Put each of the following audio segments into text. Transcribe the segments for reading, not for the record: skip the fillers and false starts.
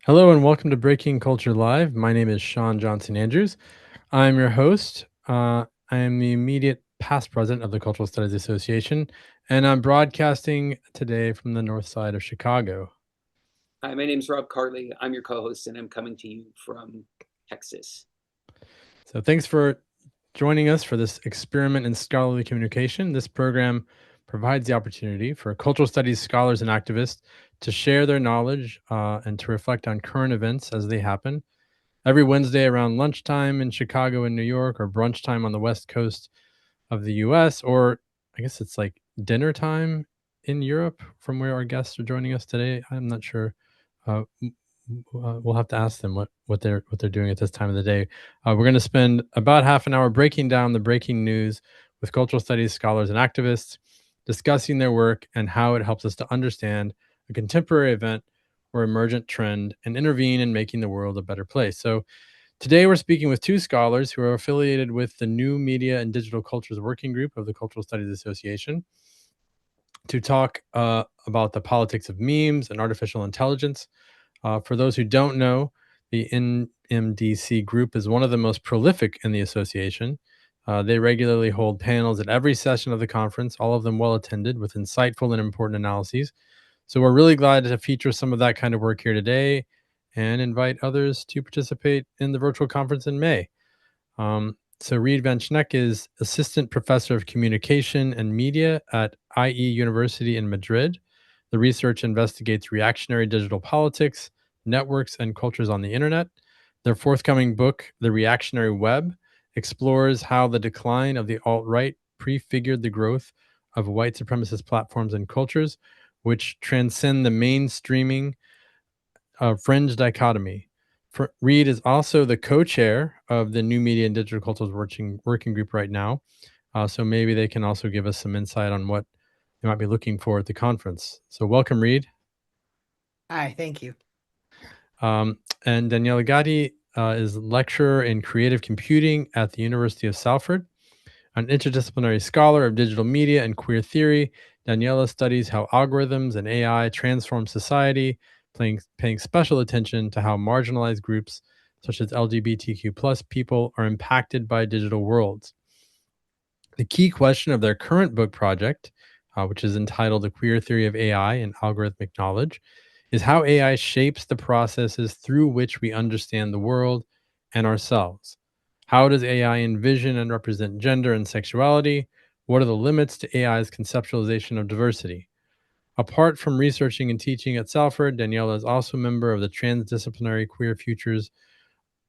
Hello and welcome to Breaking Culture Live. My name is Sean Johnson Andrews. I'm your host. I am the immediate past president of the Cultural Studies Association, and I'm broadcasting today from the north side of Chicago. Hi, my name is Rob Cartley. I'm your co-host, and I'm coming to you from Texas. So thanks for joining us for this experiment in scholarly communication. This program provides the opportunity for cultural studies scholars and activists to share their knowledge and to reflect on current events as they happen. Every Wednesday around lunchtime in Chicago and New York, or brunch time on the West Coast of the US, or I guess it's like dinner time in Europe from where our guests are joining us today. I'm not sure. We'll have to ask them what they're doing at this time of the day. We're going to spend about half an hour breaking down the breaking news with cultural studies scholars and activists, discussing their work and how it helps us to understand a contemporary event or emergent trend and intervene in making the world a better place. So today we're speaking with two scholars who are affiliated with the New Media and Digital Cultures Working Group of the Cultural Studies Association to talk about the politics of memes and artificial intelligence. For those who don't know, the NMDC group is one of the most prolific in the association. They regularly hold panels at every session of the conference, all of them well attended with insightful and important analyses. So we're really glad to feature some of that kind of work here today and invite others to participate in the virtual conference in May. So Reed Van Schenck is Assistant Professor of Communication and Media at IE University in Madrid. The research investigates reactionary digital politics, networks, and cultures on the internet. Their forthcoming book, The Reactionary Web, explores how the decline of the alt-right prefigured the growth of white supremacist platforms and cultures, which transcend the mainstreaming fringe dichotomy. Reed is also the co-chair of the New Media and Digital Cultures working group right now. So maybe they can also give us some insight on what they might be looking for at the conference. So welcome, Reed. Hi, thank you. And Daniella Gáti is lecturer in creative computing at the University of Salford. An interdisciplinary scholar of digital media and queer theory, Daniela studies how algorithms and AI transform society, paying special attention to how marginalized groups such as LGBTQ plus people are impacted by digital worlds. The key question of their current book project, which is entitled The Queer Theory of AI and Algorithmic Knowledge, is how AI shapes the processes through which we understand the world and ourselves. How does AI envision and represent gender and sexuality? What are the limits to AI's conceptualization of diversity? Apart from researching and teaching at Salford, Daniela is also a member of the Transdisciplinary Queer Futures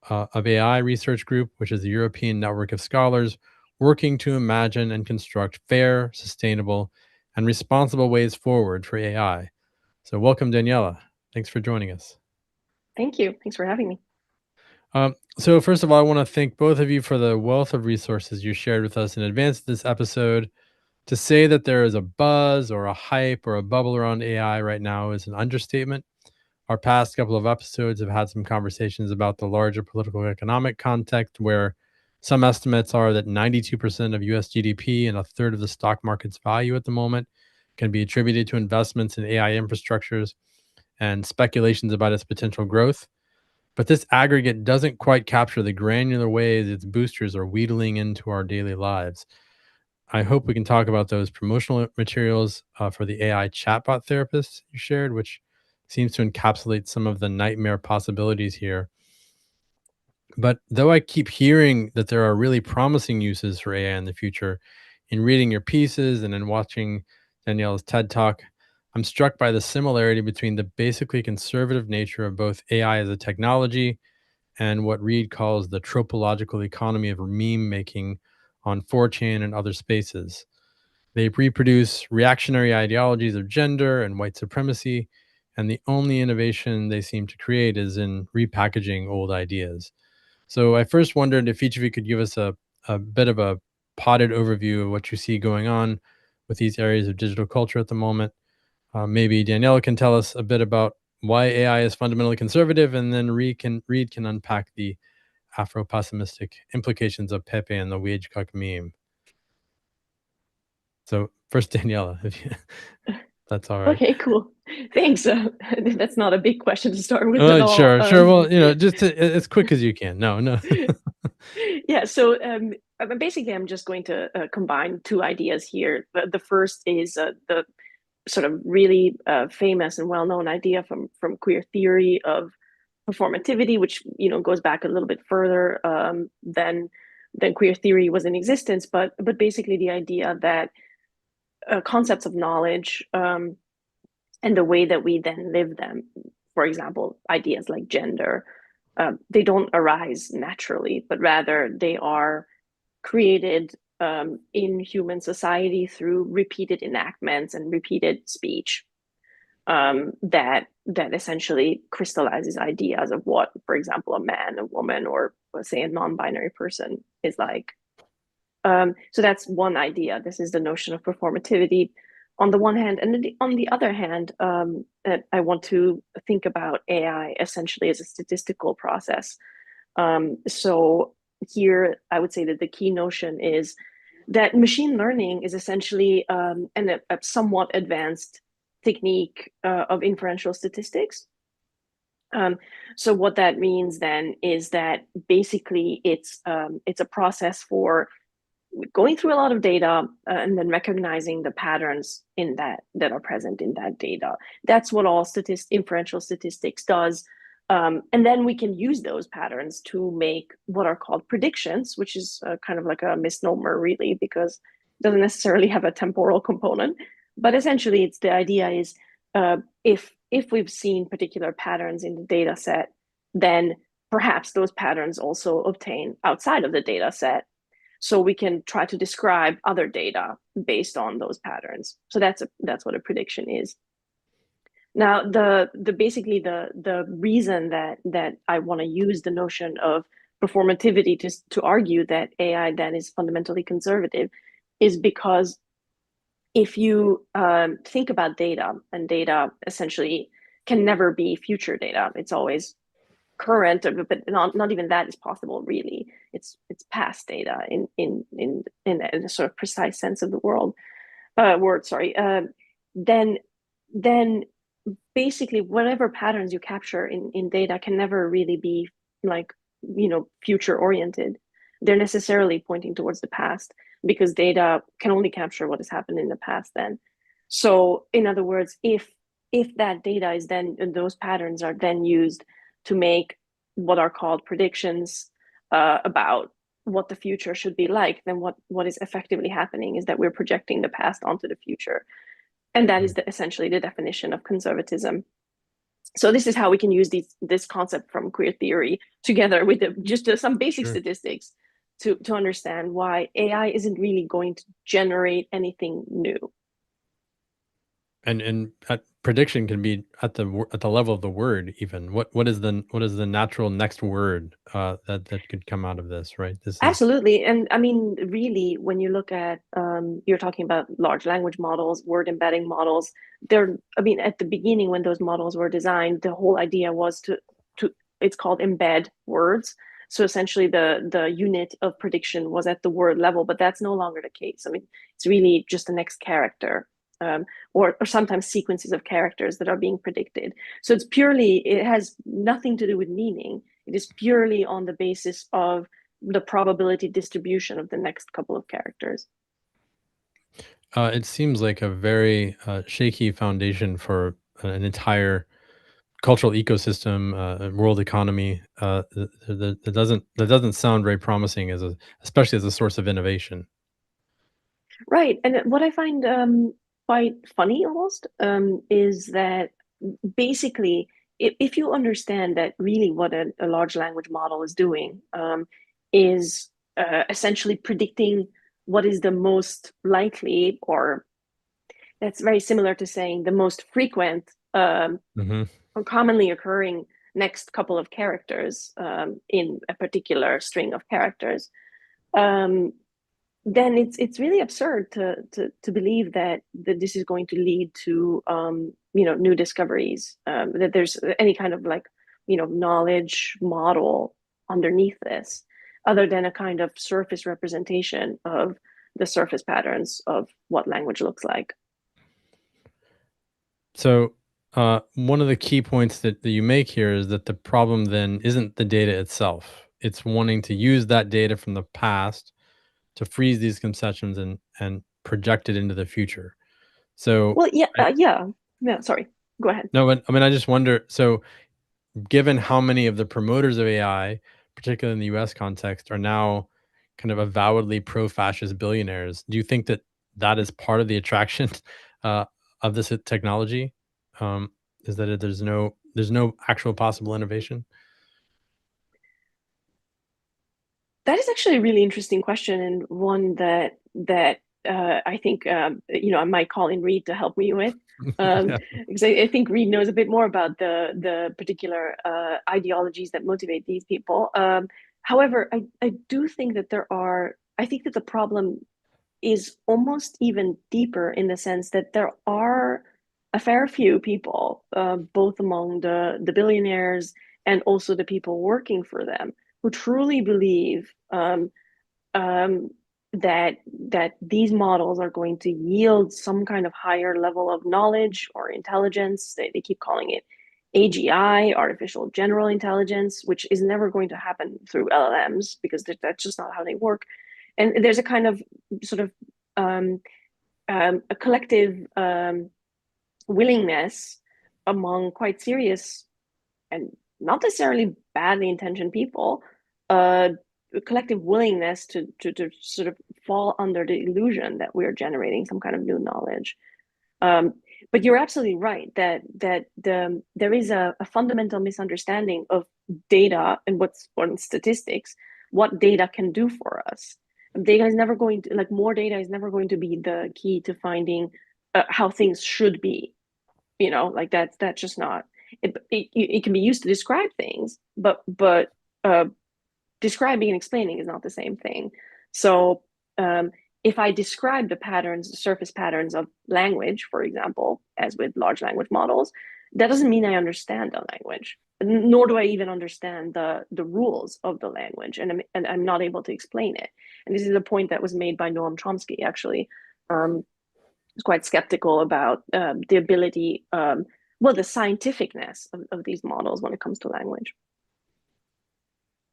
of AI research group, which is a European network of scholars working to imagine and construct fair, sustainable, and responsible ways forward for AI. So, welcome, Daniela. Thanks for joining us. Thank you. Thanks for having me. So, first of all, I want to thank both of you for the wealth of resources you shared with us in advance of this episode. To say that there is a buzz or a hype or a bubble around AI right now is an understatement. Our past couple of episodes have had some conversations about the larger political economic context, where some estimates are that 92% of US GDP and a third of the stock market's value at the moment can be attributed to investments in AI infrastructures and speculations about its potential growth. But this aggregate doesn't quite capture the granular ways its boosters are wheedling into our daily lives. I hope we can talk about those promotional materials for the AI chatbot therapist you shared, which seems to encapsulate some of the nightmare possibilities here. But though I keep hearing that there are really promising uses for AI in the future, in reading your pieces and in watching Danielle's TED Talk, I'm struck by the similarity between the basically conservative nature of both AI as a technology and what Reed calls the tropological economy of meme making on 4chan and other spaces. They reproduce reactionary ideologies of gender and white supremacy, and the only innovation they seem to create is in repackaging old ideas. So I first wondered if each of you could give us a bit of a potted overview of what you see going on with these areas of digital culture at the moment. Maybe Danielle can tell us a bit about why AI is fundamentally conservative, and then Reed can unpack the Afro-pessimistic implications of Pepe and the Wage meme. So first, Daniela, if you... That's all right. Okay, cool. Thanks. That's not a big question to start with at all. Sure. Well, just as quick as you can. No. Yeah. So basically, I'm just going to combine two ideas here. The first is the sort of really famous and well-known idea from queer theory of performativity, which goes back a little bit further than queer theory was in existence. But basically, the idea that concepts of knowledge and the way that we then live them, for example, ideas like gender, they don't arise naturally, but rather they are created in human society through repeated enactments and repeated speech that essentially crystallizes ideas of what, for example, a man, a woman, or let's say a non-binary person is like. So that's one idea. This is the notion of performativity on the one hand, and on the other hand, I want to think about AI essentially as a statistical process. So here, I would say that the key notion is that machine learning is essentially a somewhat advanced technique of inferential statistics. So what that means then is that basically it's a process for going through a lot of data and then recognizing the patterns in that are present in that data. That's what all inferential statistics does. And then we can use those patterns to make what are called predictions, which is kind of like a misnomer, really, because it doesn't necessarily have a temporal component. But essentially, it's the idea is if we've seen particular patterns in the data set, then perhaps those patterns also obtain outside of the data set. So we can try to describe other data based on those patterns. So that's what a prediction is. Now, basically the reason that I want to use the notion of performativity to argue that AI then is fundamentally conservative is because if you think about data, and data essentially can never be future data, it's always current, but not even that is possible, really. It's past data in a sort of precise sense of the word. Then basically whatever patterns you capture in data can never really be like future oriented. They're necessarily pointing towards the past, because data can only capture what has happened in the past then. So in other words, if that data is then, those patterns are then used to make what are called predictions about what the future should be like, then what is effectively happening is that we're projecting the past onto the future. And that is essentially the definition of conservatism. So this is how we can use this concept from queer theory together with just some basic statistics to understand why AI isn't really going to generate anything new. And prediction can be at the level of the word. Even what is the natural next word that could come out of this, right? Absolutely. And I mean, really, when you look at you're talking about large language models, word embedding models, at the beginning when those models were designed, the whole idea was to it's called embed words. So essentially the unit of prediction was at the word level, but that's no longer the case. I mean, it's really just the next character. Or sometimes sequences of characters that are being predicted. So it has nothing to do with meaning. It is purely on the basis of the probability distribution of the next couple of characters. It seems like a very shaky foundation for an entire cultural ecosystem, world economy. That doesn't sound very promising especially as a source of innovation. Right, and what I find quite funny almost is that basically, if you understand that really what a large language model is doing is essentially predicting what is the most likely, or that's very similar to saying the most frequent or commonly occurring next couple of characters in a particular string of characters, then it's really absurd to believe that this is going to lead to new discoveries, that there's any kind of knowledge model underneath this, other than a kind of surface representation of the surface patterns of what language looks like. So one of the key points that you make here is that the problem then isn't the data itself. It's wanting to use that data from the past to freeze these conceptions and project it into the future. So Well, yeah. Sorry, go ahead. no, but I mean, I just wonder. So, given how many of the promoters of AI, particularly in the U.S. context, are now kind of avowedly pro-fascist billionaires, do you think that that is part of the attraction uh, of this technology? Is that there's no actual possible innovation? That is actually a really interesting question, and one that I think I might call in Reed to help me with, Yeah. because I think Reed knows a bit more about the particular ideologies that motivate these people. However, I do think that I think that the problem is almost even deeper in the sense that there are a fair few people, both among the billionaires and also the people working for them, who truly believe um, that these models are going to yield some kind of higher level of knowledge or intelligence. They keep calling it AGI, artificial general intelligence, which is never going to happen through LLMs because that's just not how they work. And there's a kind of sort of um, a collective willingness among quite serious and not necessarily badly intentioned people, a collective willingness to sort of fall under the illusion that we're generating some kind of new knowledge. But you're absolutely right that there is a fundamental misunderstanding of data and what's on statistics, what data can do for us. Data is never going to, like, more data is never going to be the key to finding how things should be. Like that's just not. It can be used to describe things, but describing and explaining is not the same thing. So if I describe the patterns, the surface patterns of language, for example, as with large language models, that doesn't mean I understand the language, nor do I even understand the rules of the language, and I'm not able to explain it. And this is a point that was made by Noam Chomsky, actually. Was quite skeptical about the ability, the scientificness of these models when it comes to language.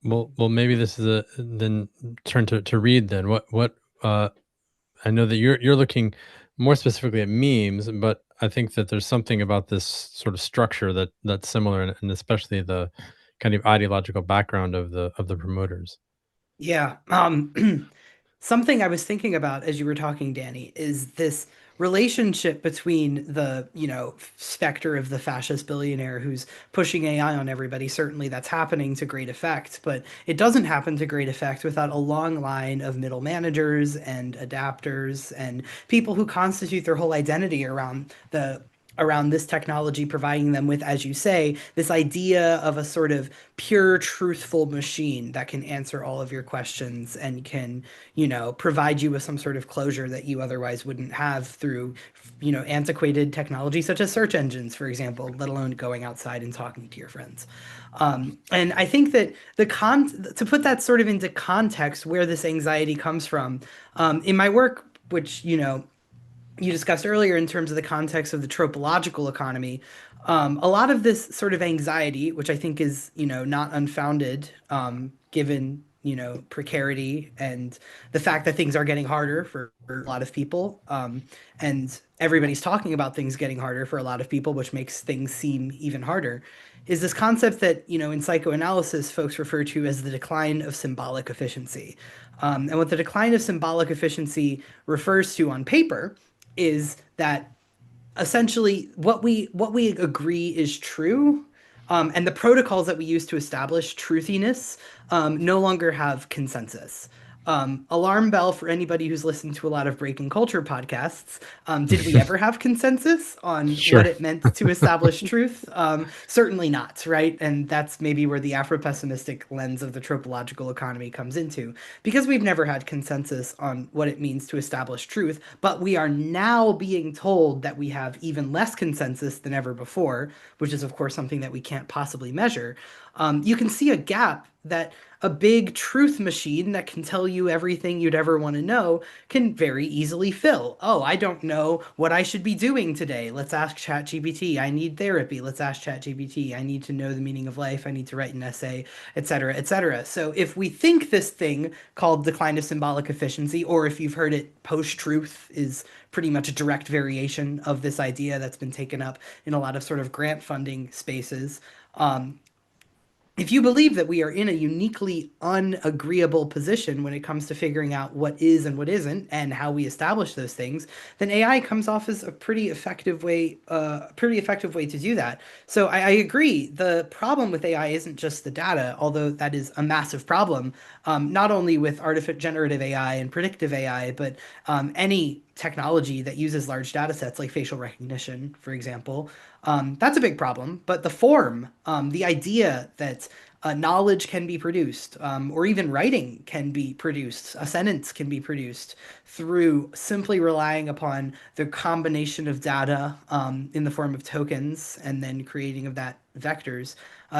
Well, maybe this is then turn to Reed then. What I know that you're looking more specifically at memes, but I think that there's something about this sort of structure that's similar, and especially the kind of ideological background of the promoters. Yeah. Something I was thinking about as you were talking, Danny, is this relationship between the, specter of the fascist billionaire who's pushing AI on everybody. Certainly that's happening to great effect, but it doesn't happen to great effect without a long line of middle managers and adapters and people who constitute their whole identity around this technology, providing them with, as you say, this idea of a sort of pure, truthful machine that can answer all of your questions and can, provide you with some sort of closure that you otherwise wouldn't have through, antiquated technology such as search engines, for example, let alone going outside and talking to your friends. And I think that to put that sort of into context, where this anxiety comes from, in my work, which, you discussed earlier in terms of the context of the tropological economy, a lot of this sort of anxiety, which I think is, not unfounded, given, precarity and the fact that things are getting harder for a lot of people. And everybody's talking about things getting harder for a lot of people, which makes things seem even harder, is this concept that, in psychoanalysis, folks refer to as the decline of symbolic efficiency. And what the decline of symbolic efficiency refers to on paper is that essentially what we agree is true, and the protocols that we use to establish truthiness no longer have consensus. Alarm bell for anybody who's listened to a lot of breaking culture podcasts. Did we ever have consensus on Sure. what it meant to establish truth? Certainly not, right? And that's maybe where the Afro-pessimistic lens of the tropological economy comes into, because we've never had consensus on what it means to establish truth, but we are now being told that we have even less consensus than ever before, which is, of course, something that we can't possibly measure. You can see a gap that a big truth machine that can tell you everything you'd ever want to know can very easily fill. Oh, I don't know what I should be doing today. Let's ask ChatGPT. I need therapy. Let's ask ChatGPT. I need to know the meaning of life. I need to write an essay, etc., etc. So if we think this thing called decline of symbolic efficiency, or if you've heard it, post-truth is pretty much a direct variation of this idea that's been taken up in a lot of sort of grant funding spaces. If you believe that we are in a uniquely unagreeable position when it comes to figuring out what is and what isn't and how we establish those things, then AI comes off as a pretty effective way to do that. So I agree. The problem with AI isn't just the data, although that is a massive problem, not only with generative AI and predictive AI, but any technology that uses large data sets like facial recognition, for example. That's a big problem. But the form, the idea that knowledge can be produced, or even writing can be produced, a sentence can be produced through simply relying upon the combination of data in the form of tokens and then creating of that vectors,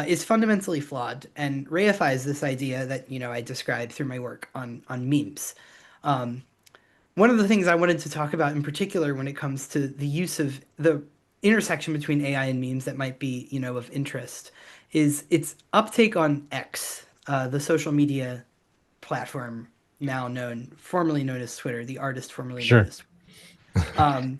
is fundamentally flawed and reifies this idea that I described through my work on memes. One of the things I wanted to talk about in particular when it comes to the use of the intersection between AI and memes that might be, of interest is its uptake on X, the social media platform formerly known as Twitter, the artist formerly known Sure. as um,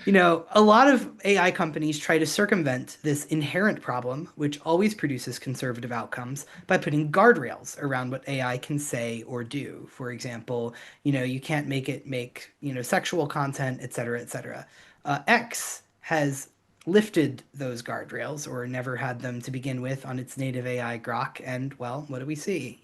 a lot of AI companies try to circumvent this inherent problem, which always produces conservative outcomes, by putting guardrails around what AI can say or do. For example, you can't make it make, sexual content, et cetera, et cetera. X has lifted those guardrails or never had them to begin with on its native AI Grok. And well, what do we see?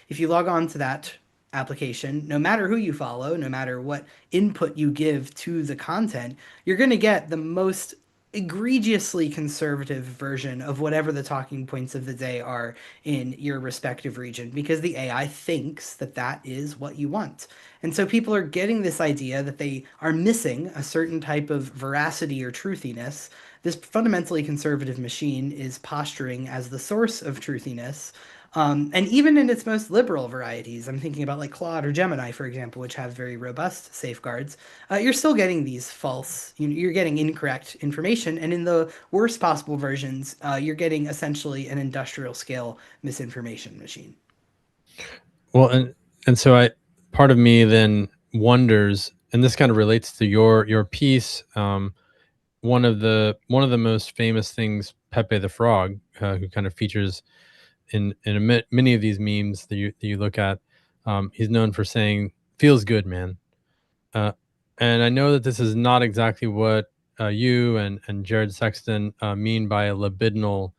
If you log on to that application, no matter who you follow, no matter what input you give to the content, you're going to get the most egregiously conservative version of whatever the talking points of the day are in your respective region because the AI thinks that that is what you want. And so people are getting this idea that they are missing a certain type of veracity or truthiness. This fundamentally conservative machine is posturing as the source of truthiness. And even in its most liberal varieties, I'm thinking about like Claude or Gemini, for example, which have very robust safeguards, you're still getting these false, you're getting incorrect information. And in the worst possible versions, you're getting essentially an industrial scale misinformation machine. Well, and so part of me then wonders, and this kind of relates to your piece. One of the most famous things, Pepe the Frog, who kind of features in many of these memes that you look at, he's known for saying "feels good, man." Uh, and I know that this is not exactly what you and Jared Sexton mean by a libidinal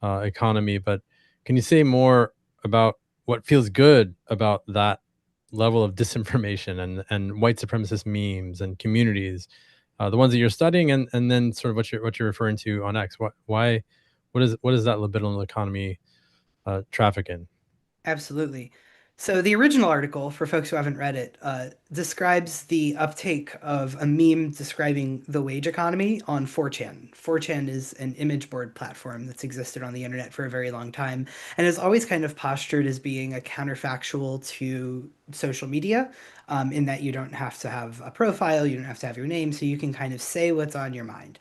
economy, but can you say more about what feels good about that level of disinformation and white supremacist memes and communities, the ones that you're studying, and then sort of what you're referring to on X? What is that libidinal economy traffic in? Absolutely. So the original article, for folks who haven't read it, describes the uptake of a meme describing the wage economy on 4chan. 4chan is an image board platform that's existed on the internet for a very long time and is always kind of postured as being a counterfactual to social media, in that you don't have to have a profile, you don't have to have your name, so you can kind of say what's on your mind.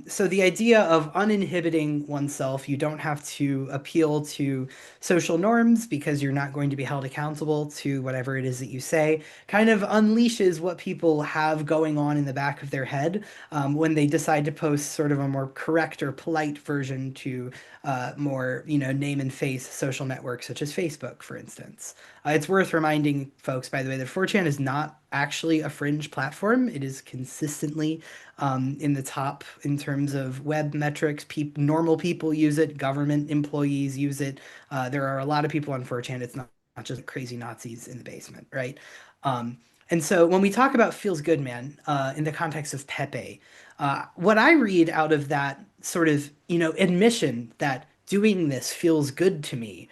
So the idea of uninhibiting oneself, you don't have to appeal to social norms because you're not going to be held accountable to whatever it is that you say, kind of unleashes what people have going on in the back of their head when they decide to post sort of a more correct or polite version to more, name and face social networks such as Facebook, for instance. It's worth reminding folks, by the way, that 4chan is not actually a fringe platform. It is consistently in the top in terms of web metrics. Normal people use it, government employees use it. There are a lot of people on 4chan. It's not just crazy Nazis in the basement, right? And so when we talk about feels good, man, in the context of Pepe, what I read out of that sort of, admission that doing this feels good to me,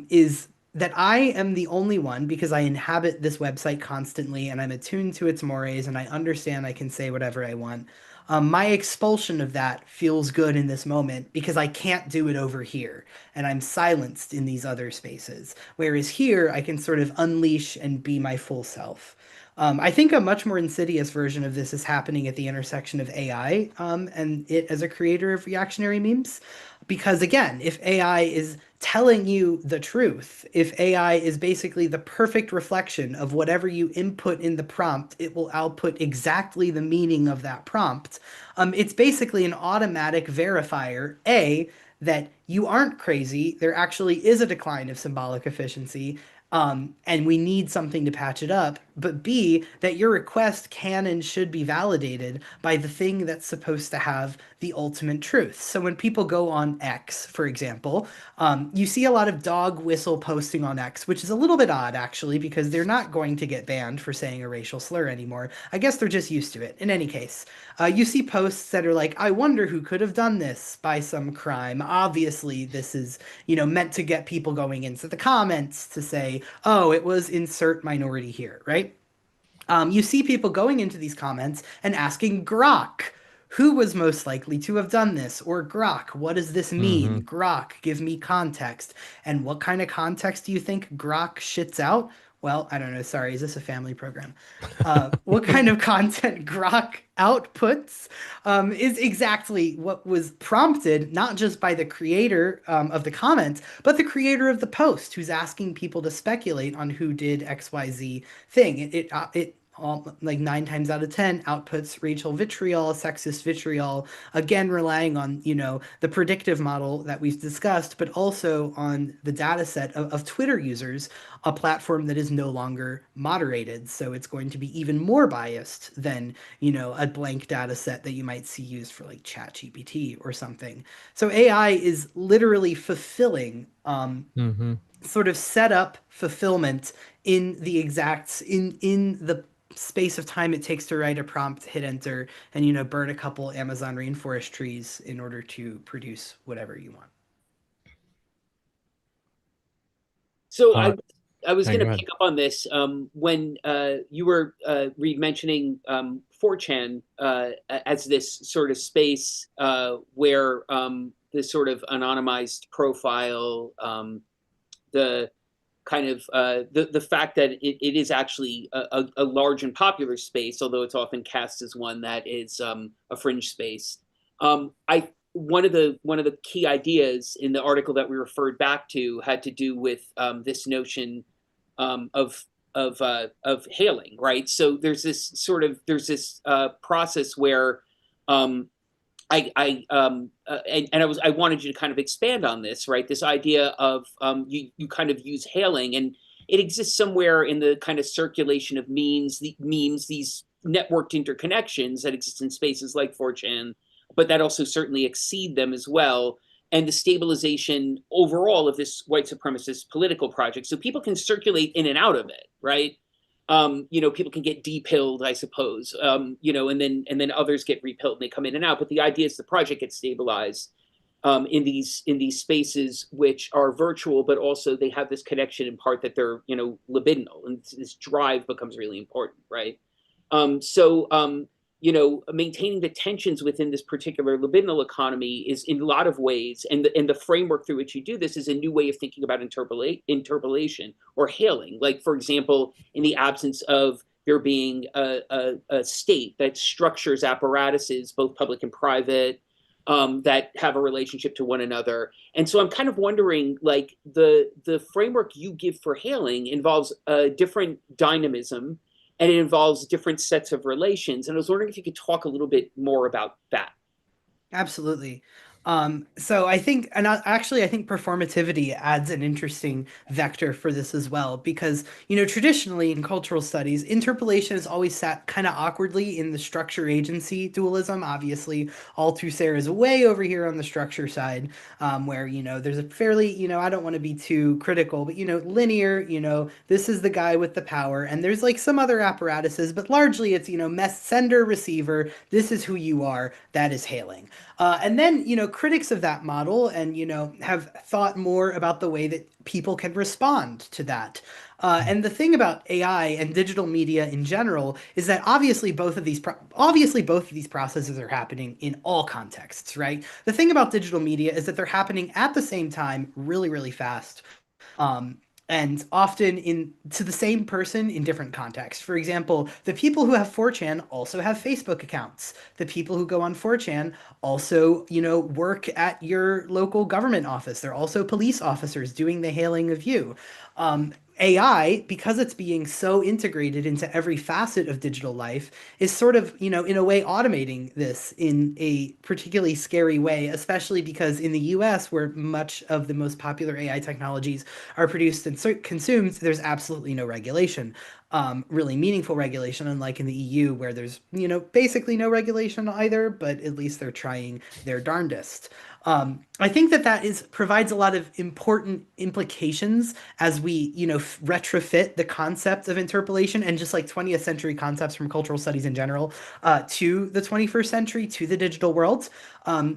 is that I am the only one, because I inhabit this website constantly and I'm attuned to its mores and I understand I can say whatever I want. My expulsion of that feels good in this moment because I can't do it over here and I'm silenced in these other spaces. Whereas here, I can sort of unleash and be my full self. I think a much more insidious version of this is happening at the intersection of AI and it as a creator of reactionary memes. Because again, if AI is telling you the truth, if AI is basically the perfect reflection of whatever you input in the prompt, it will output exactly the meaning of that prompt. It's basically an automatic verifier, A, that you aren't crazy, there actually is a decline of symbolic efficiency, and we need something to patch it up. But B, that your request can and should be validated by the thing that's supposed to have the ultimate truth. So when people go on X, for example, you see a lot of dog whistle posting on X, which is a little bit odd actually, because they're not going to get banned for saying a racial slur anymore. I guess they're just used to it. In any case, you see posts that are like, I wonder who could have done this by some crime. Obviously, this is, meant to get people going into the comments to say, oh, it was insert minority here, right? You see people going into these comments and asking Grok, who was most likely to have done this? Or Grok, what does this mean? Grok, give me context. And what kind of context do you think Grok shits out? Well, I don't know. Sorry, is this a family program? What kind of content Grok outputs is exactly what was prompted, not just by the creator of the comment, but the creator of the post, who's asking people to speculate on who did XYZ thing. It all, like 9 times out of 10 outputs racial vitriol, sexist vitriol, again relying on the predictive model that we've discussed, but also on the data set of Twitter users, a platform that is no longer moderated, so it's going to be even more biased than a blank data set that you might see used for like ChatGPT or something. So AI is literally fulfilling sort of set up fulfillment in the exact in the space of time it takes to write a prompt, hit enter, and burn a couple Amazon rainforest trees in order to produce whatever you want. So I was Yeah, going go to ahead. pick up on this when you were mentioning 4chan as this sort of space where this sort of anonymized profile, the kind of the fact that it is actually a large and popular space, although it's often cast as one that is a fringe space. I One of the key ideas in the article that we referred back to had to do with this notion of hailing, right? So there's this process where I wanted you to kind of expand on this, right? This idea of you kind of use hailing, and it exists somewhere in the kind of circulation of memes, these networked interconnections that exist in spaces like 4chan, but that also certainly exceed them as well. And the stabilization overall of this white supremacist political project. So people can circulate in and out of it, right? People can get depilled, I suppose, and then others get repilled and they come in and out. But the idea is the project gets stabilized in these spaces which are virtual, but also they have this connection in part that they're libidinal, and this drive becomes really important, right? Maintaining the tensions within this particular libidinal economy is in a lot of ways, and the framework through which you do this is a new way of thinking about interpolation or hailing. Like, for example, in the absence of there being a state that structures apparatuses, both public and private, that have a relationship to one another. And so I'm kind of wondering, like, the framework you give for hailing involves a different dynamism, and it involves different sets of relations. And I was wondering if you could talk a little bit more about that. Absolutely. So I think, and actually, I think performativity adds an interesting vector for this as well, because, traditionally in cultural studies, interpolation has always sat kind of awkwardly in the structure agency dualism. Obviously, Althusser is way over here on the structure side, where, there's a fairly, I don't want to be too critical, but, linear, this is the guy with the power, and there's like some other apparatuses, but largely it's, sender, receiver, this is who you are, that is hailing. And then, critics of that model and, have thought more about the way that people can respond to that. And the thing about AI and digital media in general is that obviously both of these processes are happening in all contexts, right? The thing about digital media is that they're happening at the same time, really, really fast. Um, and often to the same person in different contexts. For example, the people who have 4chan also have Facebook accounts. The people who go on 4chan also, work at your local government office. They're also police officers doing the hailing of you. AI, because it's being so integrated into every facet of digital life, is sort of, in a way automating this in a particularly scary way, especially because in the US, where much of the most popular AI technologies are produced and consumed, there's absolutely no regulation, really meaningful regulation, unlike in the EU, where there's, basically no regulation either, but at least they're trying their darndest. I think that provides a lot of important implications as we, retrofit the concept of interpolation and just like 20th century concepts from cultural studies in general to the 21st century, to the digital world,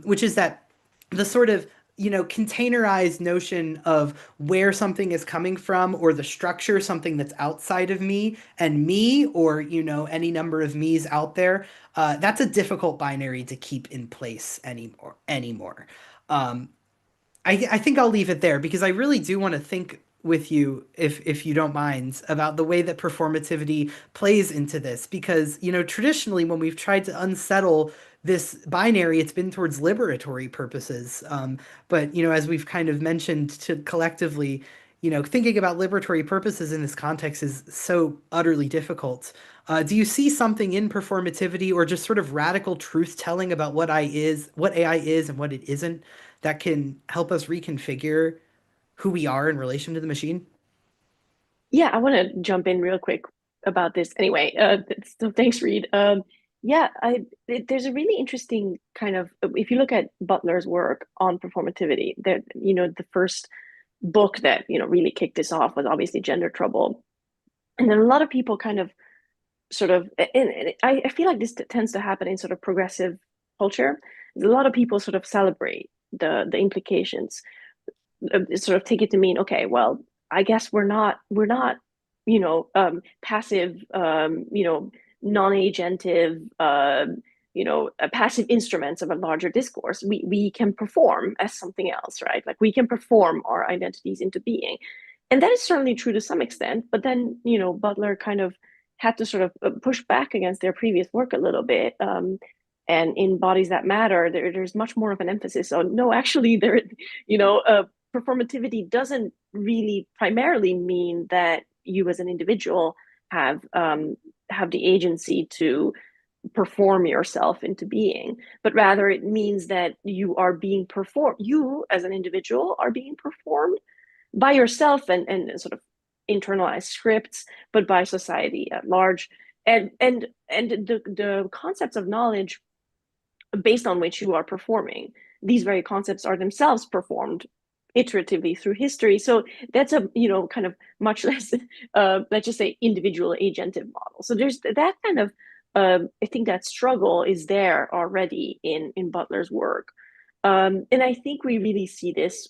which is that the sort of containerized notion of where something is coming from or the structure, something that's outside of me and me, or, any number of me's out there, that's a difficult binary to keep in place anymore. Um, I think I'll leave it there because I really do want to think with you, if you don't mind, about the way that performativity plays into this. Because, traditionally when we've tried to unsettle this binary, it's been towards liberatory purposes. But, as we've kind of mentioned to collectively, thinking about liberatory purposes in this context is so utterly difficult. Do you see something in performativity or just sort of radical truth telling about what AI is and what it isn't, that can help us reconfigure who we are in relation to the machine? Yeah, I want to jump in real quick about this. Anyway, so thanks, Reed. Yeah, there's a really interesting kind of, if you look at Butler's work on performativity, that the first book that really kicked this off was obviously Gender Trouble, and then a lot of people kind of sort of, and I feel like this tends to happen in sort of progressive culture. A lot of people sort of celebrate the implications, sort of take it to mean, okay, well, I guess we're not passive, non-agentive, passive instruments of a larger discourse. We can perform as something else, right? Like we can perform our identities into being, and that is certainly true to some extent. But then Butler kind of had to sort of push back against their previous work a little bit. And in Bodies That Matter, there's much more of an emphasis on no, actually, performativity doesn't really primarily mean that you as an individual have the agency to perform yourself into being, but rather it means that you are being performed. You as an individual are being performed by yourself and sort of internalized scripts, but by society at large. And the concepts of knowledge based on which you are performing, these very concepts are themselves performed iteratively through history. So that's a kind of much less let's just say individual agentive model. So there's that kind of I think that struggle is there already in Butler's work, and I think we really see this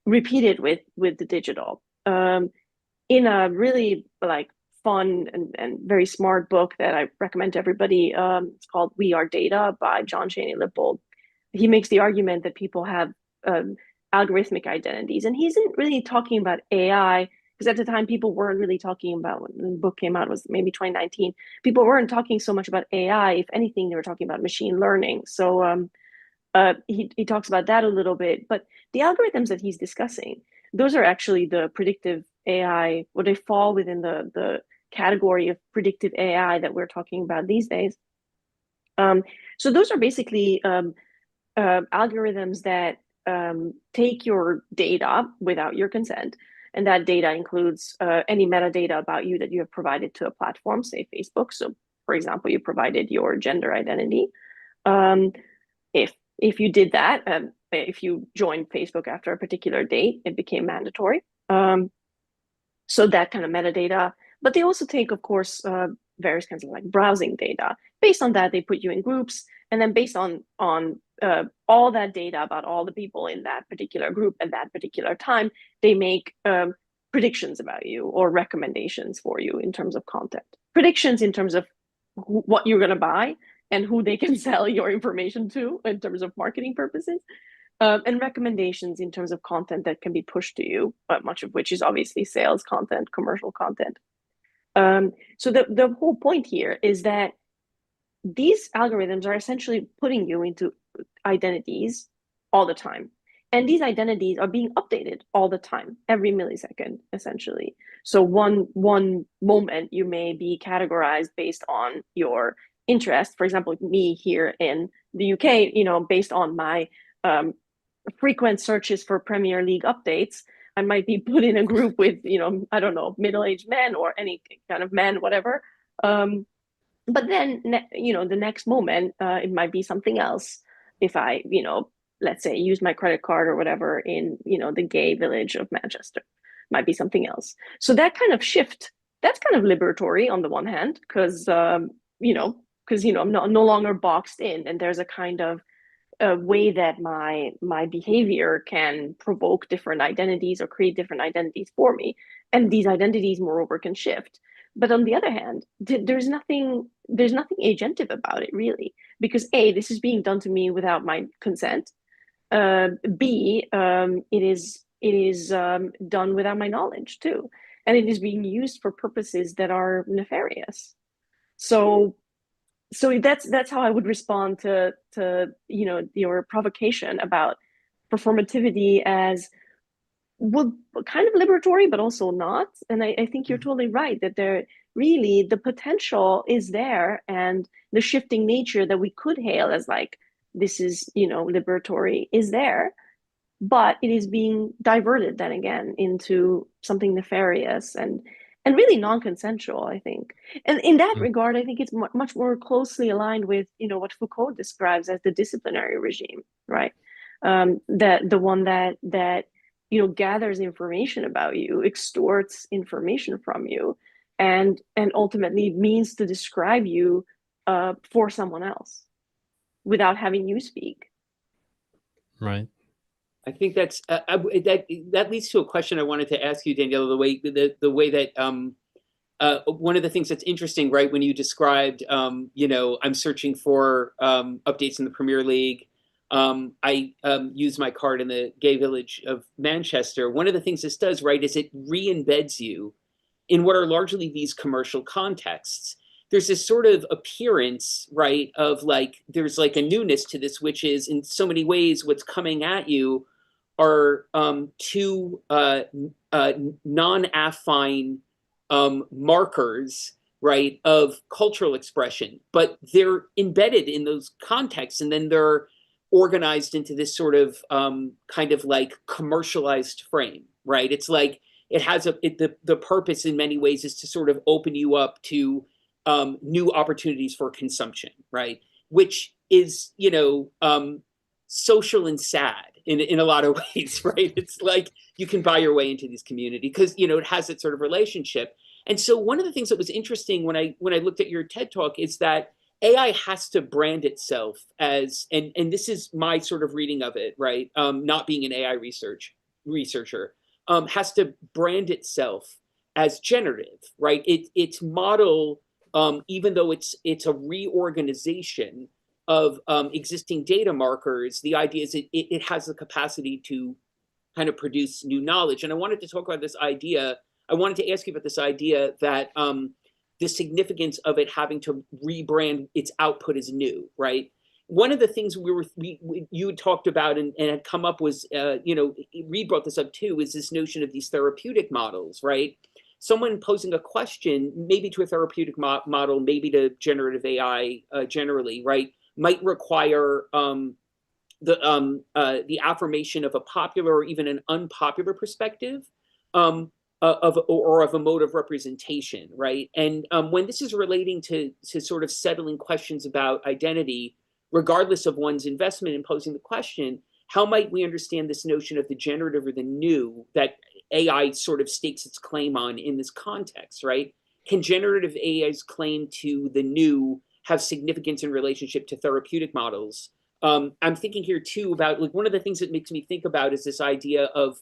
repeated with the digital, in a really like fun and very smart book that I recommend to everybody. It's called We Are Data by John Cheney Lippold. He makes the argument that people have algorithmic identities, and he isn't really talking about AI, because at the time people weren't really talking about, when the book came out, it was maybe 2019. People weren't talking so much about AI. If anything, they were talking about machine learning. So he talks about that a little bit, but the algorithms that he's discussing, those are actually the predictive AI, or they fall within the category of predictive AI that we're talking about these days. So those are basically algorithms that take your data without your consent, and that data includes any metadata about you that you have provided to a platform, say Facebook. So, for example, you provided your gender identity. If you did that, if you joined Facebook after a particular date, it became mandatory. So that kind of metadata, but they also take, of course, various kinds of like browsing data. Based on that, they put you in groups, and then based on all that data about all the people in that particular group at that particular time, they make predictions about you or recommendations for you in terms of content. Predictions in terms of what you're going to buy and who they can sell your information to in terms of marketing purposes. And recommendations in terms of content that can be pushed to you, but much of which is obviously sales content, commercial content. So the whole point here is that these algorithms are essentially putting you into identities all the time. And these identities are being updated all the time, every millisecond, essentially. So one moment you may be categorized based on your interest. For example, me here in the UK, based on my frequent searches for Premier League updates, I might be put in a group with, I don't know, middle-aged men or any kind of men, whatever. But then, the next moment, it might be something else. If I, let's say, use my credit card or whatever in, the gay village of Manchester, might be something else. So that kind of shift, that's kind of liberatory on the one hand, because, I'm no longer boxed in, and there's a kind of a way that my behavior can provoke different identities or create different identities for me. And these identities, moreover, can shift. But on the other hand, there's nothing agentive about it, really, because A, this is being done to me without my consent. B, it is done without my knowledge too, and it is being used for purposes that are nefarious. So that's how I would respond to your provocation about performativity as, well, kind of liberatory, but also not. And I think you're totally right that there really the potential is there, and the shifting nature that we could hail as like, this is, liberatory is there, but it is being diverted then again into something nefarious and really non-consensual, I think. And in that regard, I think it's much more closely aligned with, what Foucault describes as the disciplinary regime, right? That the one that gathers information about you, extorts information from you, and ultimately means to describe you for someone else without having you speak. Right. I think that's that leads to a question I wanted to ask you, Daniella. The way that one of the things that's interesting, right, when you described, I'm searching for updates in the Premier League. I use my card in the gay village of Manchester. One of the things this does, right, is it re-embeds you in what are largely these commercial contexts. There's this sort of appearance, right, of like, there's like a newness to this, which is in so many ways what's coming at you are two non-affine markers, right, of cultural expression, but they're embedded in those contexts, and then they're organized into this sort of kind of like commercialized frame, right? It's like it has the purpose in many ways is to sort of open you up to new opportunities for consumption, right? Which is, social and sad in a lot of ways, right? It's like you can buy your way into this community because, it has that sort of relationship. And so one of the things that was interesting when I looked at your TED Talk is that AI has to brand itself as, and this is my sort of reading of it, right? Not being an AI researcher, has to brand itself as generative, right? Its model, even though it's a reorganization of existing data markers, the idea is it has the capacity to kind of produce new knowledge. And I wanted to talk about this idea. I wanted to ask you about this idea that the significance of it having to rebrand its output as new, right? One of the things you talked about and had come up was, Reid brought this up too, is this notion of these therapeutic models, right? Someone posing a question, maybe to a therapeutic model, maybe to generative AI generally, right, might require the affirmation of a popular or even an unpopular perspective of a mode of representation, right? And when this is relating to sort of settling questions about identity, regardless of one's investment in posing the question, how might we understand this notion of the generative or the new that AI sort of stakes its claim on in this context, right? Can generative AI's claim to the new have significance in relationship to therapeutic models? I'm thinking here too about, like, one of the things that makes me think about is this idea of,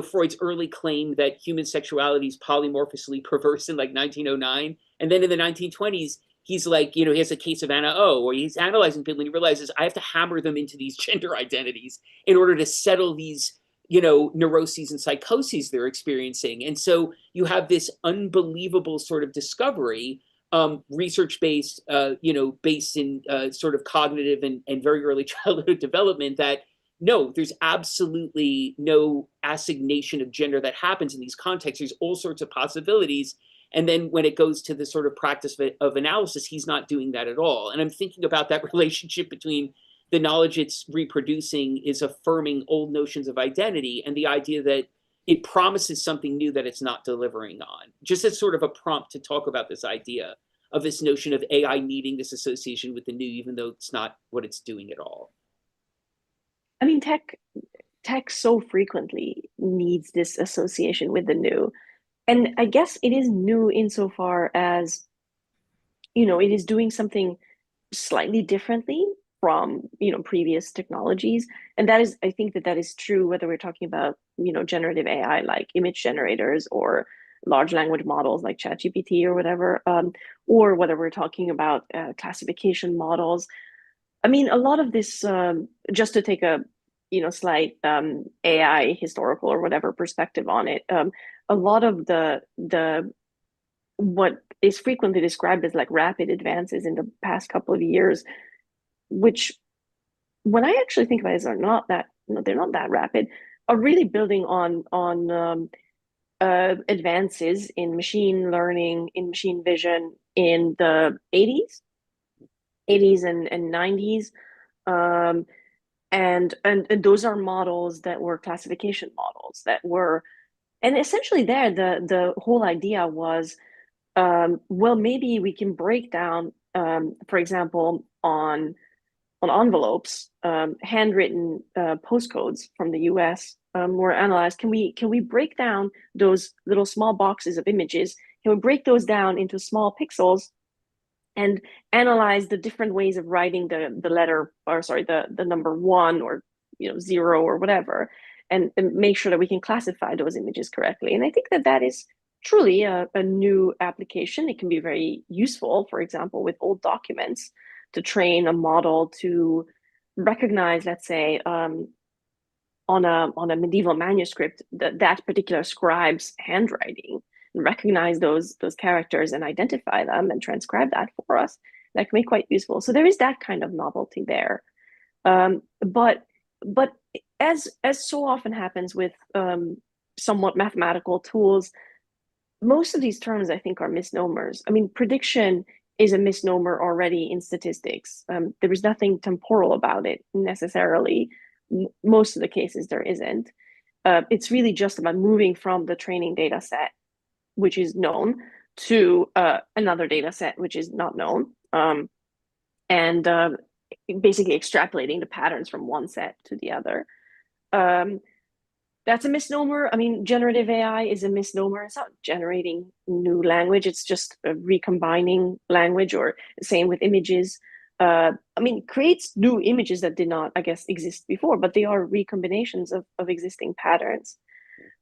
Freud's early claim that human sexuality is polymorphously perverse in like 1909. And then in the 1920s, he's like, he has a case of Anna O, where he's analyzing people and he realizes I have to hammer them into these gender identities in order to settle these, neuroses and psychoses they're experiencing. And so you have this unbelievable sort of discovery, research-based, based in sort of cognitive and very early childhood development, that no, there's absolutely no assignation of gender that happens in these contexts. There's all sorts of possibilities. And then when it goes to the sort of practice of analysis, he's not doing that at all. And I'm thinking about that relationship between the knowledge it's reproducing is affirming old notions of identity and the idea that it promises something new that it's not delivering on. Just as sort of a prompt to talk about this idea of this notion of AI needing this association with the new, even though it's not what it's doing at all. I mean, tech so frequently needs this association with the new. And I guess it is new insofar as, it is doing something slightly differently from, previous technologies. And that is, I think that is true, whether we're talking about, generative AI, like image generators or large language models like ChatGPT or whatever, or whether we're talking about classification models. I mean, a lot of this, just to take a, slight AI historical or whatever perspective on it, a lot of the what is frequently described as like rapid advances in the past couple of years, which when I actually think about it, are not that, they're not that rapid, are really building on advances in machine learning, in machine vision in the 80s and 90s. And those are models that were classification models that were, and essentially there, the whole idea was, well, maybe we can break down, for example, on envelopes, handwritten postcodes from the US were analyzed. Can we break down those little small boxes of images? Can we break those down into small pixels and analyze the different ways of writing the letter, or sorry, the number 1 or 0 or whatever, and make sure that we can classify those images correctly? And I think that is truly a new application. It can be very useful, for example, with old documents, to train a model to recognize, let's say, on a medieval manuscript, that particular scribe's handwriting, and recognize those characters and identify them and transcribe that for us. That can be quite useful. So there is that kind of novelty there. But as so often happens with somewhat mathematical tools, most of these terms, I think, are misnomers. I mean, prediction is a misnomer already in statistics. There is nothing temporal about it necessarily. Most of the cases there isn't. It's really just about moving from the training data set, which is known, to another data set, which is not known, and basically extrapolating the patterns from one set to the other. That's a misnomer. I mean, generative AI is a misnomer. It's not generating new language. It's just recombining language, or same with images. I mean, creates new images that did not, I guess, exist before, but they are recombinations of existing patterns.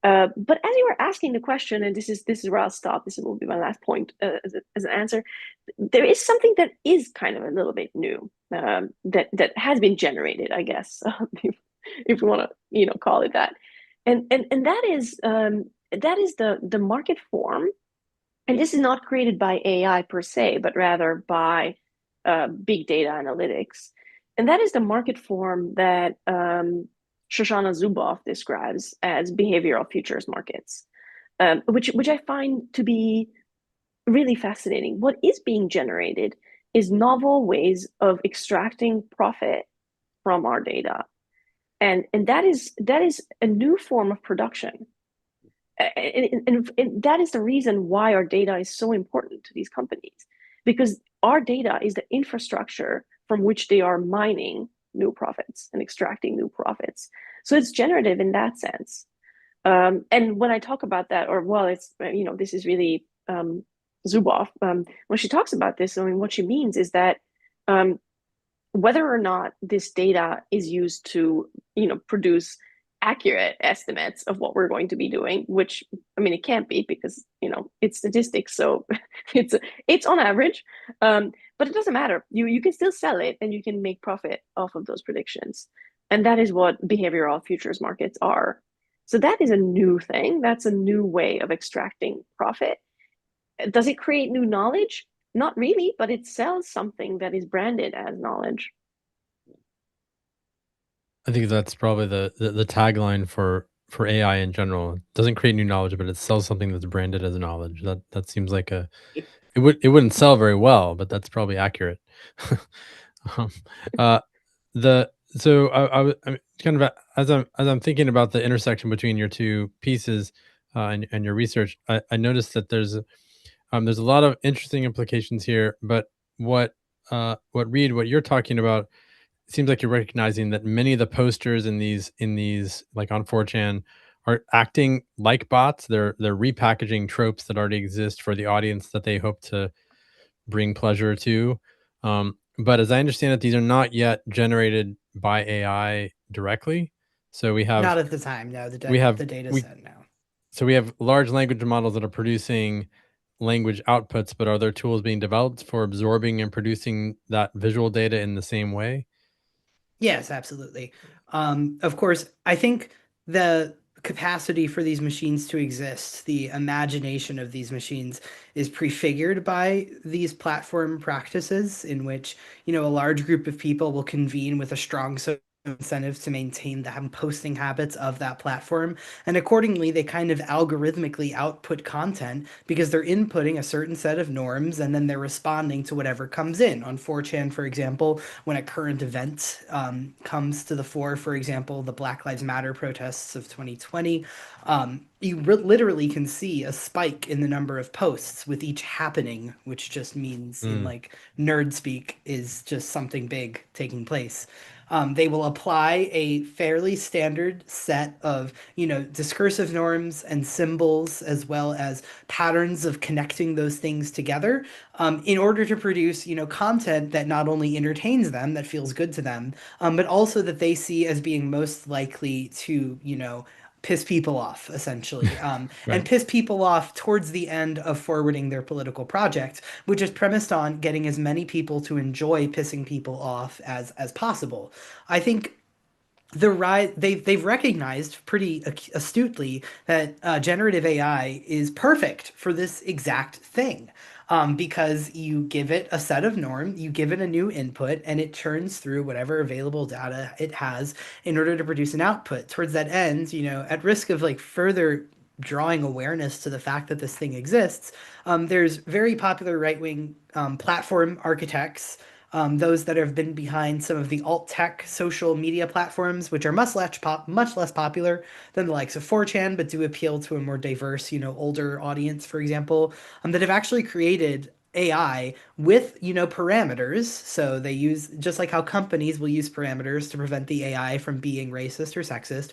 But as you were asking the question, and this is where I'll stop, this will be my last point as an answer, there is something that is kind of a little bit new, that has been generated, I guess, if you want to call it that. And that is the market form, and this is not created by AI per se, but rather by big data analytics. And that is the market form that Shoshana Zuboff describes as behavioral futures markets, which I find to be really fascinating. What is being generated is novel ways of extracting profit from our data. And that is a new form of production. And that is the reason why our data is so important to these companies, because our data is the infrastructure from which they are mining new profits and extracting new profits. So it's generative in that sense. And when I talk about that, or well, it's, this is really Zuboff, when she talks about this, I mean, what she means is that whether or not this data is used to, produce accurate estimates of what we're going to be doing, which, I mean, it can't be because, it's statistics. So it's on average, but it doesn't matter. You can still sell it and you can make profit off of those predictions. And that is what behavioral futures markets are. So that is a new thing. That's a new way of extracting profit. Does it create new knowledge? Not really, but it sells something that is branded as knowledge. I think that's probably the tagline for AI in general. It doesn't create new knowledge, but it sells something that's branded as knowledge. That seems like it wouldn't sell very well, but that's probably accurate. um, uh, the so I'm kind of as I'm thinking about the intersection between your two pieces and your research, I noticed that there's a lot of interesting implications here. But what you're talking about, it seems like you're recognizing that many of the posters in these like on 4chan are acting like bots. They're repackaging tropes that already exist for the audience that they hope to bring pleasure to. But as I understand it, these are not yet generated by AI directly. So Not at the time. No, we have the data we set now. so we have large language models that are producing language outputs, but are there tools being developed for absorbing and producing that visual data in the same way? Yes, absolutely. Of course, I think the capacity for these machines to exist, the imagination of these machines is prefigured by these platform practices in which, a large group of people will convene with a strong social incentive to maintain the posting habits of that platform. And accordingly, they kind of algorithmically output content because they're inputting a certain set of norms and then they're responding to whatever comes in. On 4chan, for example, when a current event comes to the fore, for example, the Black Lives Matter protests of 2020, you literally can see a spike in the number of posts with each happening, which just means in Mm, like nerd speak is just something big taking place. They will apply a fairly standard set of, discursive norms and symbols, as well as patterns of connecting those things together, in order to produce, content that not only entertains them, that feels good to them, but also that they see as being most likely to, piss people off, essentially, and right. piss people off towards the end of forwarding their political project, which is premised on getting as many people to enjoy pissing people off as possible. I think they've recognized pretty astutely that generative AI is perfect for this exact thing. Because you give it a set of norm, you give it a new input, and it churns through whatever available data it has in order to produce an output. Towards that end, at risk of like further drawing awareness to the fact that this thing exists, there's very popular right-wing platform architects, those that have been behind some of the alt tech social media platforms, which are much less popular than the likes of 4chan, but do appeal to a more diverse, older audience, for example, that have actually created AI with, parameters. So they use, just like how companies will use parameters to prevent the AI from being racist or sexist,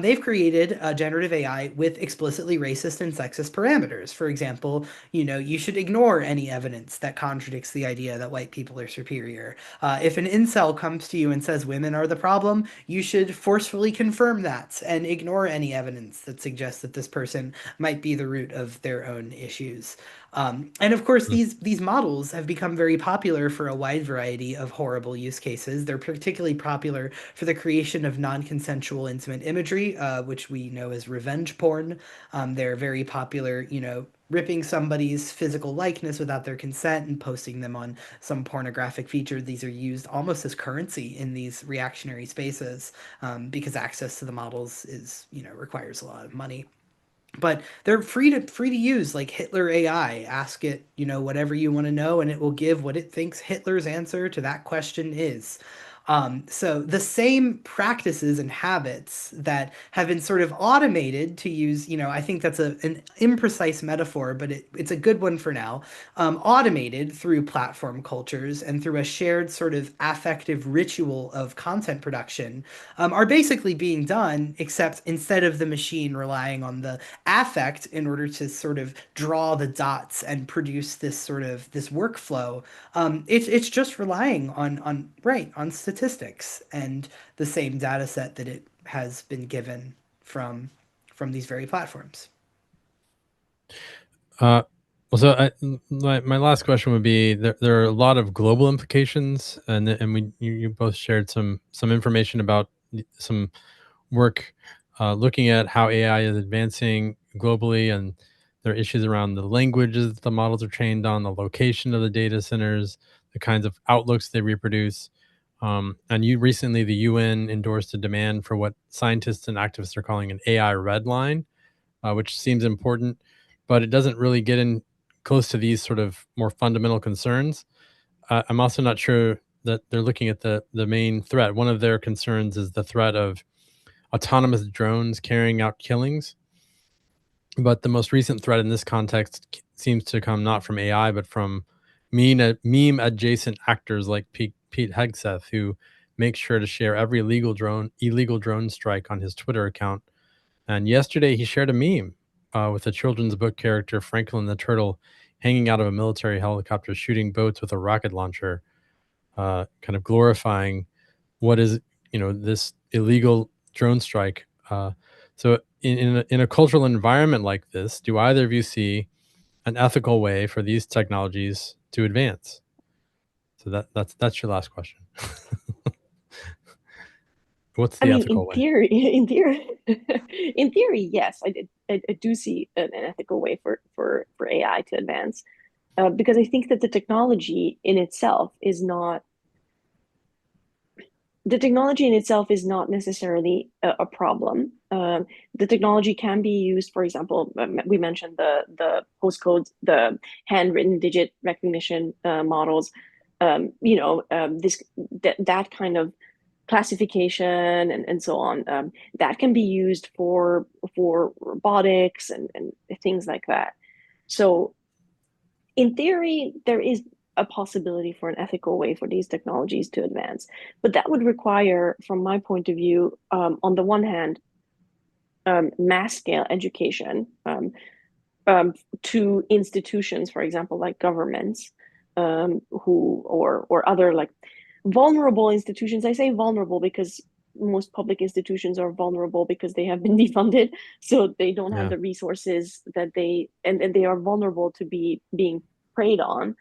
they've created a generative AI with explicitly racist and sexist parameters. For example, you should ignore any evidence that contradicts the idea that white people are superior. If an incel comes to you and says women are the problem, you should forcefully confirm that and ignore any evidence that suggests that this person might be the root of their own issues. And of course, Mm, these models have become very popular for a wide variety of horrible use cases. They're particularly popular for the creation of non-consensual intimate imagery, which we know as revenge porn. They're very popular, ripping somebody's physical likeness without their consent and posting them on some pornographic feature. These are used almost as currency in these reactionary spaces, because access to the models requires a lot of money. But they're free to use, like Hitler AI. Ask it, whatever you want to know, and it will give what it thinks Hitler's answer to that question is. So the same practices and habits that have been sort of automated to use, I think that's an imprecise metaphor, but it's a good one for now. Automated through platform cultures and through a shared sort of affective ritual of content production, are basically being done, except instead of the machine relying on the affect in order to sort of draw the dots and produce this sort of this workflow, it's just relying on statistics and the same data set that it has been given from these very platforms. Well, so my last question would be: there are a lot of global implications, and you both shared some information about some work looking at how AI is advancing globally, and there are issues around the languages the models are trained on, the location of the data centers, the kinds of outlooks they reproduce. And you recently, the UN endorsed a demand for what scientists and activists are calling an AI red line, which seems important, but it doesn't really get in close to these sort of more fundamental concerns. I'm also not sure that they're looking at the main threat. One of their concerns is the threat of autonomous drones carrying out killings. But the most recent threat in this context seems to come not from AI, but from meme adjacent actors like Pete Hegseth, who makes sure to share every illegal drone strike on his Twitter account. And yesterday he shared a meme with a children's book character, Franklin the Turtle, hanging out of a military helicopter shooting boats with a rocket launcher, kind of glorifying what is, this illegal drone strike. So in a cultural environment like this, do either of you see an ethical way for these technologies to advance? So that's your last question. What's I the mean, in ethical way? theory, in theory, yes, I do see an ethical way for AI to advance, because I think that the technology in itself is not necessarily a problem. The technology can be used, for example, we mentioned the postcodes, the handwritten digit recognition models. That kind of classification and so on, that can be used for robotics and things like that. So in theory, there is a possibility for an ethical way for these technologies to advance, but that would require, from my point of view, on the one hand, mass scale education to institutions, for example, like governments, or other like vulnerable institutions. I say vulnerable because most public institutions are vulnerable because they have been defunded, so they don't have Yeah. the resources that and they are vulnerable to being preyed on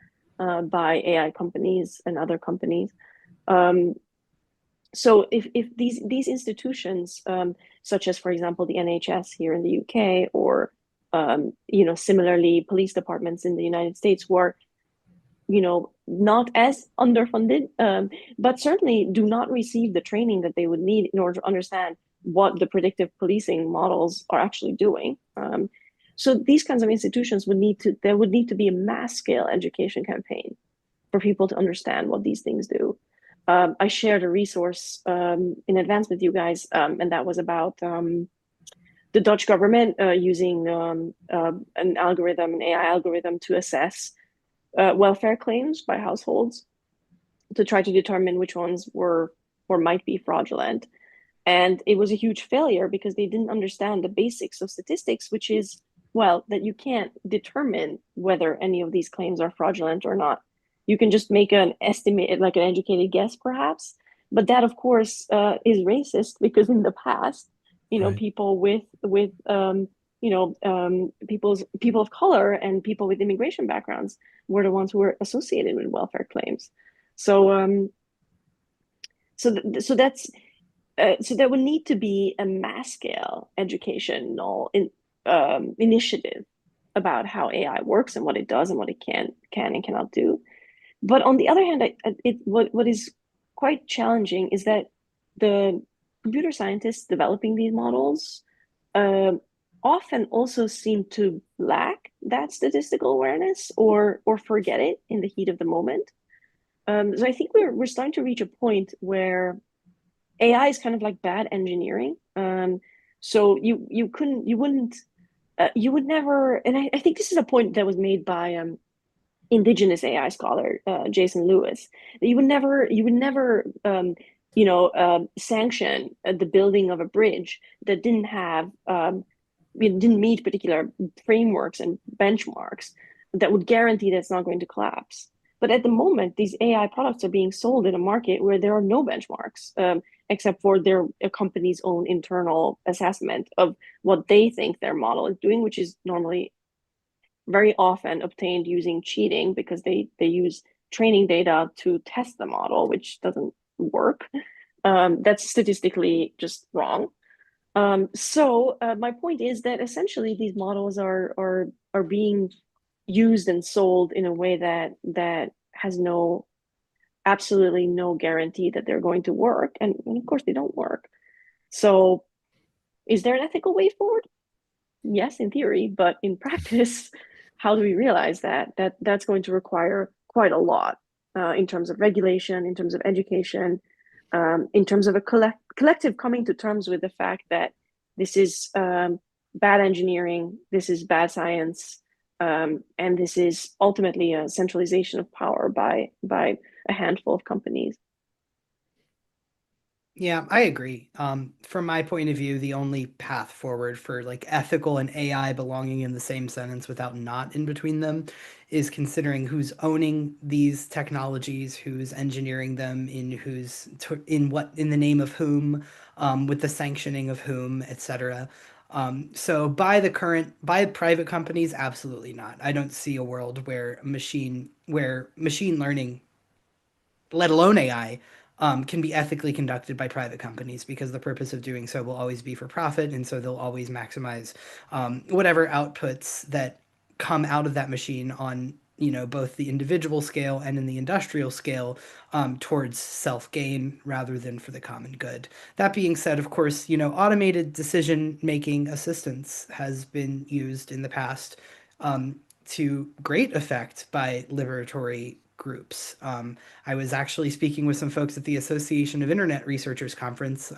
by AI companies and other companies. So if these institutions, such as, for example, the NHS here in the UK, or similarly police departments in the United States, who are not as underfunded, but certainly do not receive the training that they would need in order to understand what the predictive policing models are actually doing. So these kinds of institutions would need to be a mass scale education campaign for people to understand what these things do. I shared a resource in advance with you guys, and that was about the Dutch government using an AI algorithm, to assess welfare claims by households to try to determine which ones were or might be fraudulent. And it was a huge failure because they didn't understand the basics of statistics, which is, well, that you can't determine whether any of these claims are fraudulent or not. You can just make an estimate, like an educated guess, perhaps. But that, of course, is racist, because in the past, Right. people with people of color and people with immigration backgrounds were the ones who were associated with welfare claims. So so that's so there would need to be a mass scale educational initiative about how AI works and what it does and what it can and cannot do. But on the other hand, what is quite challenging is that the computer scientists developing these models often also seem to lack that statistical awareness, or forget it in the heat of the moment. So I think we're starting to reach a point where AI is kind of like bad engineering. So you would never, and I think this is a point that was made by indigenous AI scholar Jason Lewis. You would never sanction the building of a bridge that didn't have it didn't meet particular frameworks and benchmarks that would guarantee that it's not going to collapse. But at the moment, these AI products are being sold in a market where there are no benchmarks, except for a company's own internal assessment of what they think their model is doing, which is normally very often obtained using cheating because they use training data to test the model, which doesn't work. That's statistically just wrong. So my point is that essentially these models are being used and sold in a way that has absolutely no guarantee that they're going to work, and of course they don't work. So is there an ethical way forward? Yes, in theory, but in practice, how do we realize that's going to require quite a lot in terms of regulation, in terms of education, in terms of a collective coming to terms with the fact that this is bad engineering, this is bad science, and this is ultimately a centralization of power by a handful of companies. Yeah, I agree. From my point of view, the only path forward for like ethical and AI belonging in the same sentence without not in between them is considering who's owning these technologies, who's engineering them, in the name of whom, with the sanctioning of whom, etc. So by private companies, absolutely not. I don't see a world where machine learning, let alone AI, can be ethically conducted by private companies because the purpose of doing so will always be for profit, and so they'll always maximize whatever outputs that come out of that machine on both the individual scale and in the industrial scale, towards self-gain rather than for the common good. That being said, of course, automated decision-making assistance has been used in the past to great effect by liberatory groups. I was actually speaking with some folks at the Association of Internet Researchers Conference,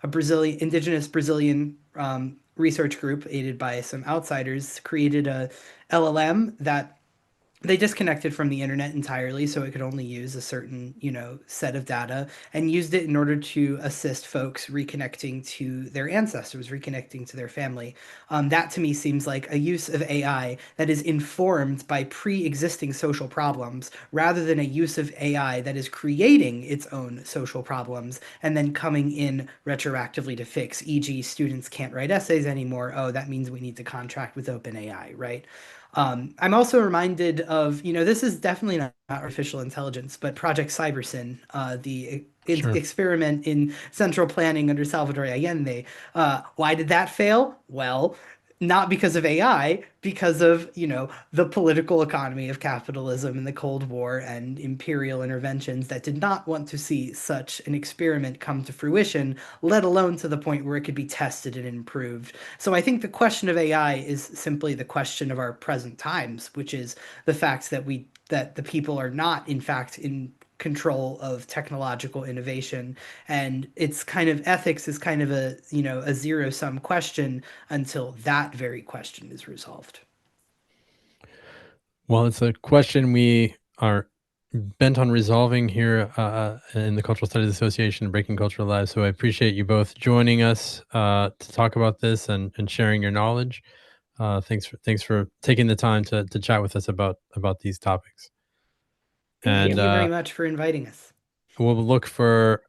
indigenous Brazilian research group aided by some outsiders created a LLM that they disconnected from the internet entirely so it could only use a certain set of data, and used it in order to assist folks reconnecting to their ancestors, reconnecting to their family. That to me seems like a use of AI that is informed by pre-existing social problems rather than a use of AI that is creating its own social problems and then coming in retroactively to fix, e.g. students can't write essays anymore, oh that means we need to contract with OpenAI, right? I'm also reminded of, this is definitely not artificial intelligence, but Project Cybersyn, the Sure. experiment in central planning under Salvador Allende. Why did that fail? Well, not because of AI, because of, the political economy of capitalism and the Cold War and imperial interventions that did not want to see such an experiment come to fruition, let alone to the point where it could be tested and improved. So I think the question of AI is simply the question of our present times, which is the fact that the people are not, in fact, in control of technological innovation, and it's kind of ethics is kind of a zero-sum question until that very question is resolved. Well, it's a question we are bent on resolving here in the Cultural Studies Association, Breaking Cultural Lives. So I appreciate you both joining us to talk about this and sharing your knowledge. Thanks for taking the time to chat with us about these topics. Thank you very much for inviting us. We'll look for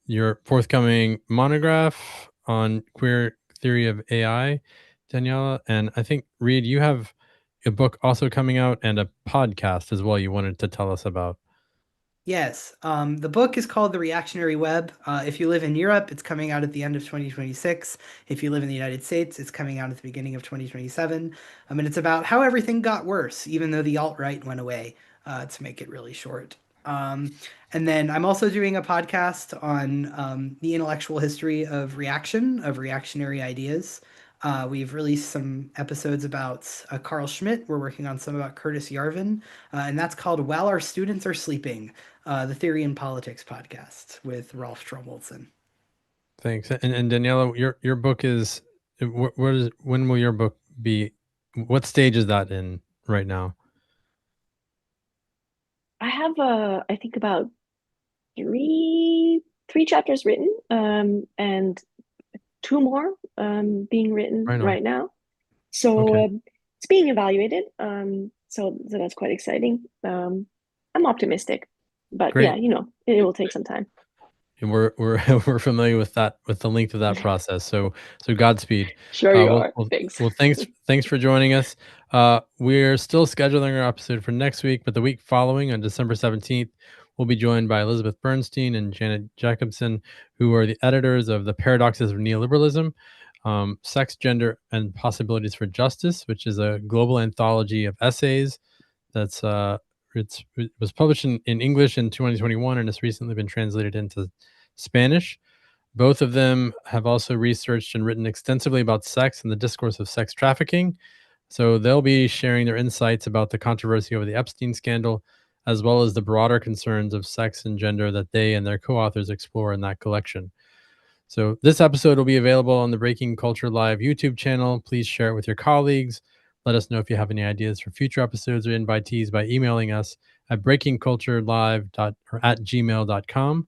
your forthcoming monograph on queer theory of AI, Daniella. And I think, Reed, you have a book also coming out and a podcast as well you wanted to tell us about. Yes. The book is called The Reactionary Web. If you live in Europe, it's coming out at the end of 2026. If you live in the United States, it's coming out at the beginning of 2027. And it's about how everything got worse, even though the alt-right went away, to make it really short. And then I'm also doing a podcast on the intellectual history of reaction, of reactionary ideas. We've released some episodes about Carl Schmitt. We're working on some about Curtis Yarvin, and that's called While Our Students Are Sleeping, the Theory in Politics podcast with Rolf Stromolson. Thanks. And Daniella, your book is, when will your book be? What stage is that in right now? I have I think about three chapters written, and two more being written right now. So Okay. it's being evaluated. So that's quite exciting. I'm optimistic, but Great. yeah, you know, it will take some time. And we're we're familiar with that, with the length of that process. So Godspeed. Sure you Well, are. Thanks. thanks for joining us. We're still scheduling our episode for next week, but the week following on December 17th, we'll be joined by Elizabeth Bernstein and Janet Jacobson, who are the editors of The Paradoxes of Neoliberalism, Sex, Gender, and Possibilities for Justice, which is a global anthology of essays that's it was published in English in 2021 and has recently been translated into Spanish. Both of them have also researched and written extensively about sex and the discourse of sex trafficking. So they'll be sharing their insights about the controversy over the Epstein scandal, as well as the broader concerns of sex and gender that they and their co-authors explore in that collection. So this episode will be available on the Breaking Culture Live YouTube channel. Please share it with your colleagues. Let us know if you have any ideas for future episodes or invitees by emailing us at breakingculturelive@gmail.com.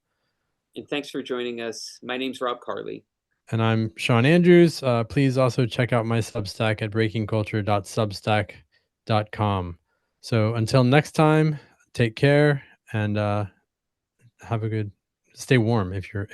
And thanks for joining us. My name's Rob Carley. And I'm Sean Andrews. Please also check out my Substack at breakingculture.substack.com. So until next time, take care and have a good, stay warm if you're